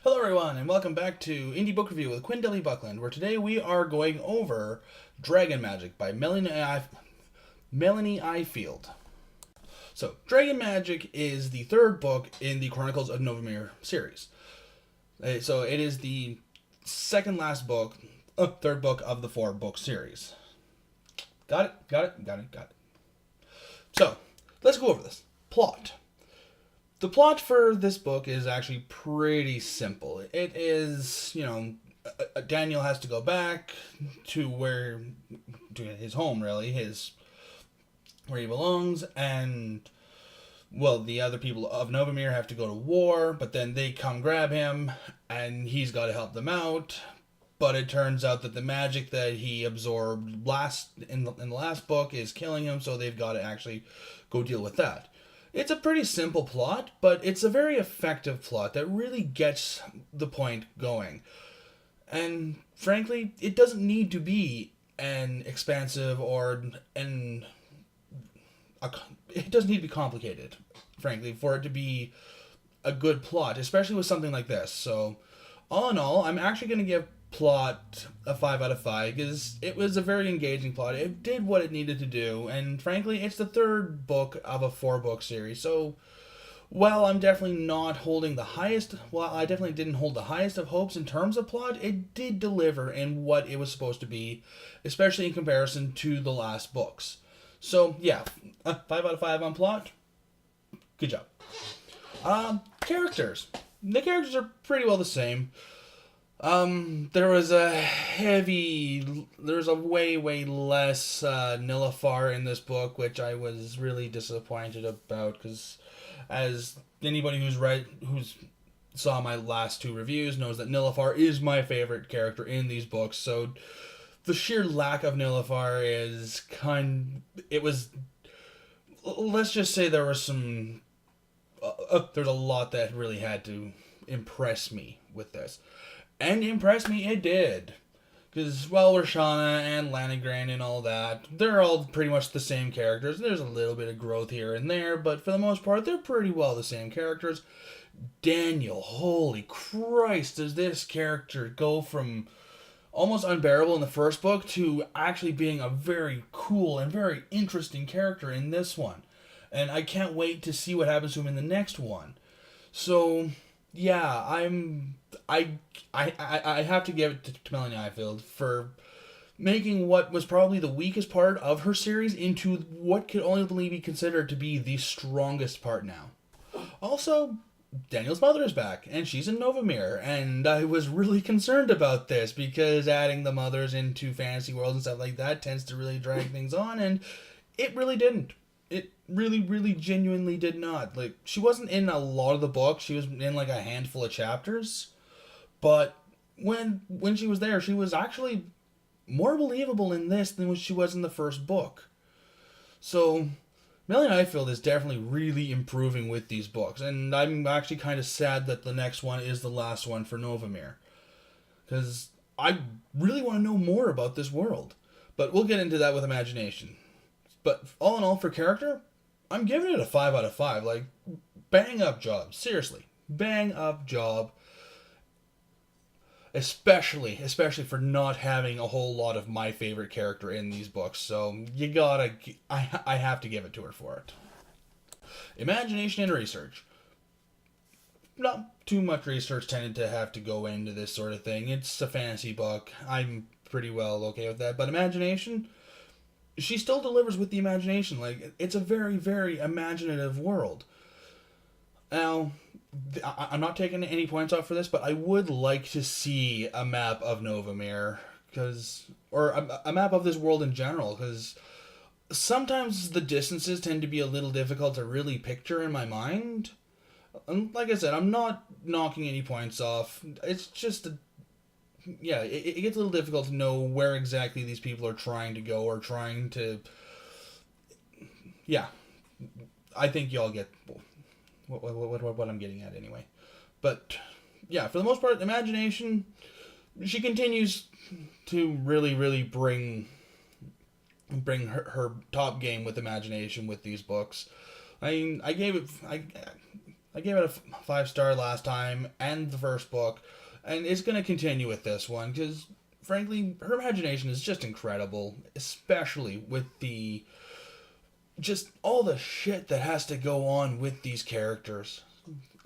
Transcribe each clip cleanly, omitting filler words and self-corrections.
Hello everyone, and welcome back to Indie Book Review with Quinn Dilly Buckland, where today we are going over Dragon Magic by Melanie Ifield. So, Dragon Magic is the third book in the Chronicles of Novamir series. So, it is the second last book, third book of the four-book series. Got it? Got it? Got it? Got it. So, let's go over this. Plot. The plot for this book is actually pretty simple. It is, Daniel has to go back to his home, really, where he belongs, and well, the other people of Novamir have to go to war, but then they come grab him, and he's got to help them out. But it turns out that the magic that he absorbed in the last book is killing him, so they've got to actually go deal with that. It's a pretty simple plot, but it's a very effective plot that really gets the point going. And frankly, it doesn't need to be an expansive it doesn't need to be complicated, frankly, for it to be a good plot, especially with something like this. So, all in all, I'm actually going to give plot a 5 out of 5 because it was a very engaging plot. It did what it needed to do, and frankly, it's the third book of a 4-book series. So, while I'm definitely not holding the highest, well, I definitely didn't hold the highest of hopes in terms of plot, it did deliver in what it was supposed to be, especially in comparison to the last books. So, yeah, 5 out of 5 on plot. Good job. Characters. The characters are pretty well the same. There was a way less Nilafar in this book, which I was really disappointed about, because as anybody who's saw my last 2 reviews knows that Nilafar is my favorite character in these books, so the sheer lack of Nilafar let's just say there was there's a lot that really had to impress me with this. And impress me it did. Because, well, Rashana and Lanigran and all that, they're all pretty much the same characters. There's a little bit of growth here and there, but for the most part, they're pretty well the same characters. Daniel, holy Christ, does this character go from almost unbearable in the first book to actually being a very cool and very interesting character in this one. And I can't wait to see what happens to him in the next one. So, yeah, I have to give it to Melanie Ifield for making what was probably the weakest part of her series into what could only be considered to be the strongest part now. Also, Daniel's mother is back, and she's in Novamir, and I was really concerned about this because adding the mothers into fantasy worlds and stuff like that tends to really drag things on, and it really didn't. It really, really genuinely did not. Like, she wasn't in a lot of the books. She was in like a handful of chapters. But when she was there, she was actually more believable in this than what she was in the first book. So, Melanie Ifield is definitely really improving with these books. And I'm actually kind of sad that the next one is the last one for Novamir. Because I really want to know more about this world. But we'll get into that with imagination. But all in all, for character, I'm giving it a 5 out of 5. Like, bang up job. Seriously. Bang up job. Especially for not having a whole lot of my favorite character in these books. So, I have to give it to her for it. Imagination and research. Not too much research tended to have to go into this sort of thing. It's a fantasy book. I'm pretty well okay with that. But imagination, she still delivers with the imagination. Like, it's a very, very imaginative world. Now, I'm not taking any points off for this, but I would like to see a map of Novamir, or a map of this world in general, because sometimes the distances tend to be a little difficult to really picture in my mind. And like I said, I'm not knocking any points off. It's just it gets a little difficult to know where exactly these people are trying to go or trying to. Yeah, I think y'all get what I'm getting at anyway. But yeah, for the most part, imagination. She continues to really, really bring her top game with imagination with these books. I mean, I gave it I gave it a 5-star last time and the first book, and it's going to continue with this one because, frankly, her imagination is just incredible, especially with the just all the shit that has to go on with these characters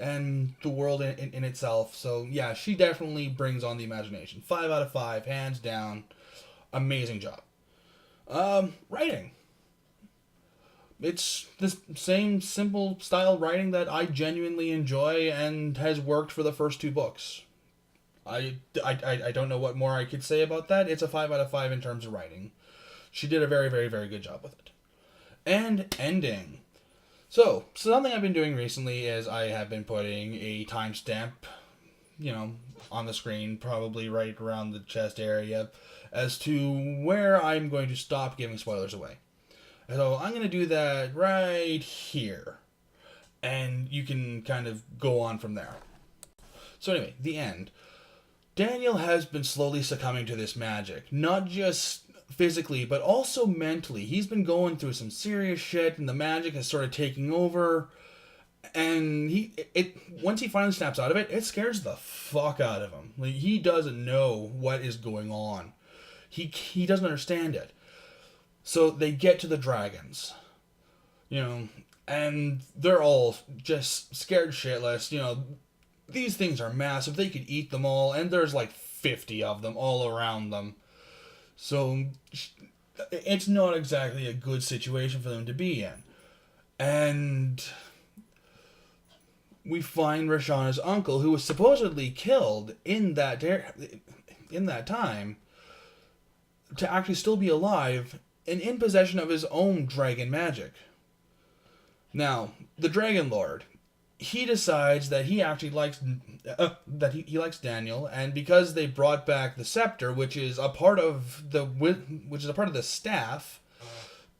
and the world in itself. So yeah, she definitely brings on the imagination. 5 out of 5, hands down. Amazing job. Writing. It's the same simple style writing that I genuinely enjoy and has worked for the first 2 books. I don't know what more I could say about that. It's a 5 out of 5 in terms of writing. She did a very, very, very good job with it. And ending. So, something I've been doing recently is I have been putting a timestamp, on the screen, probably right around the chest area, as to where I'm going to stop giving spoilers away. So, I'm going to do that right here. And you can kind of go on from there. So anyway, the end. Daniel has been slowly succumbing to this magic. Not just physically, but also mentally. He's been going through some serious shit, and the magic is sort of taking over. And once he finally snaps out of it, it scares the fuck out of him. Like, he doesn't know what is going on. He doesn't understand it. So they get to the dragons, and they're all just scared shitless. These things are massive. They could eat them all, and there's like 50 of them all around them. So it's not exactly a good situation for them to be in. And we find Rashana's uncle, who was supposedly killed in that time, to actually still be alive and in possession of his own dragon magic. Now, the Dragon Lord, he decides that he actually likes he likes Daniel, and because they brought back the scepter, which is a part of the staff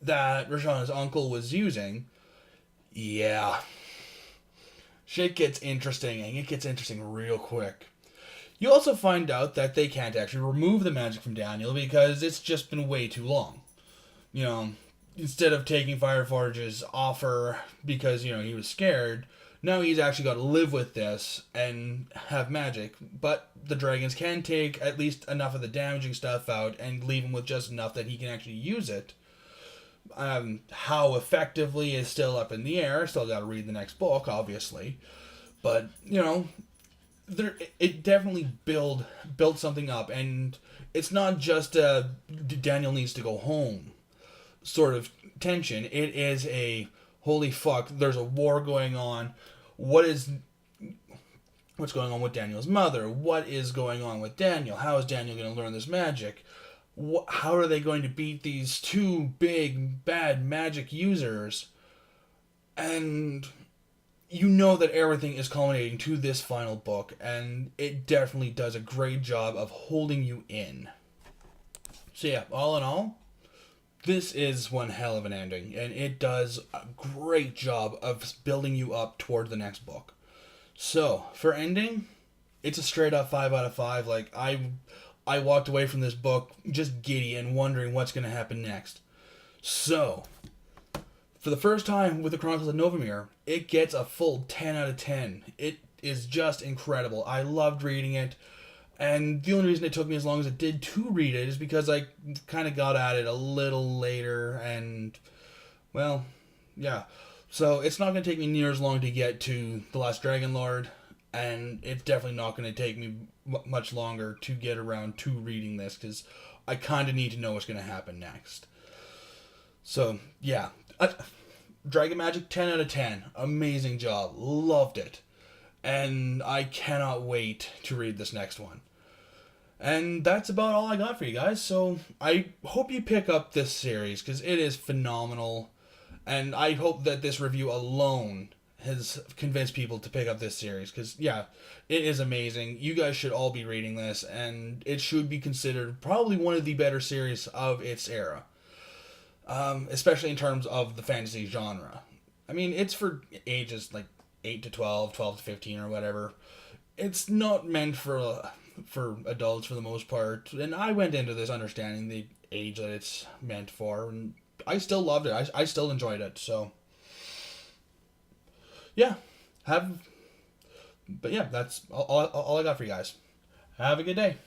that Rashana's uncle was using, yeah, shit gets interesting, and it gets interesting real quick. You also find out that they can't actually remove the magic from Daniel because it's just been way too long. Instead of taking Fireforge's offer because, he was scared, now he's actually got to live with this and have magic. But the dragons can take at least enough of the damaging stuff out and leave him with just enough that he can actually use it. How effectively is still up in the air. Still got to read the next book, obviously. But, it definitely built something up. And it's not just Daniel needs to go home sort of tension. It is a holy fuck, there's a war going on. What's going on with Daniel's mother? What is going on with Daniel? How is Daniel going to learn this magic? How are they going to beat these 2 big bad magic users? And that everything is culminating to this final book, and it definitely does a great job of holding you in. So yeah, all in all, this is one hell of an ending, and it does a great job of building you up toward the next book. So, for ending, it's a straight up 5 out of 5. Like, I walked away from this book just giddy and wondering what's going to happen next. So, for the first time with the Chronicles of Novemere, it gets a full 10 out of 10. It is just incredible. I loved reading it. And the only reason it took me as long as it did to read it is because I kind of got at it a little later, and, well, yeah. So it's not going to take me near as long to get to The Last Dragon Lord, and it's definitely not going to take me much longer to get around to reading this, because I kind of need to know what's going to happen next. So, yeah. Dragon Magic, 10 out of 10. Amazing job. Loved it. And I cannot wait to read this next one. And that's about all I got for you guys. So I hope you pick up this series because it is phenomenal. And I hope that this review alone has convinced people to pick up this series because, yeah, it is amazing. You guys should all be reading this, and it should be considered probably one of the better series of its era. Especially in terms of the fantasy genre. I mean, it's for ages like 8 to 12, 12 to 15 or whatever. It's not meant for adults for the most part. And I went into this understanding the age that it's meant for. And I still loved it. I still enjoyed it. So, yeah. But yeah, that's all I got for you guys. Have a good day.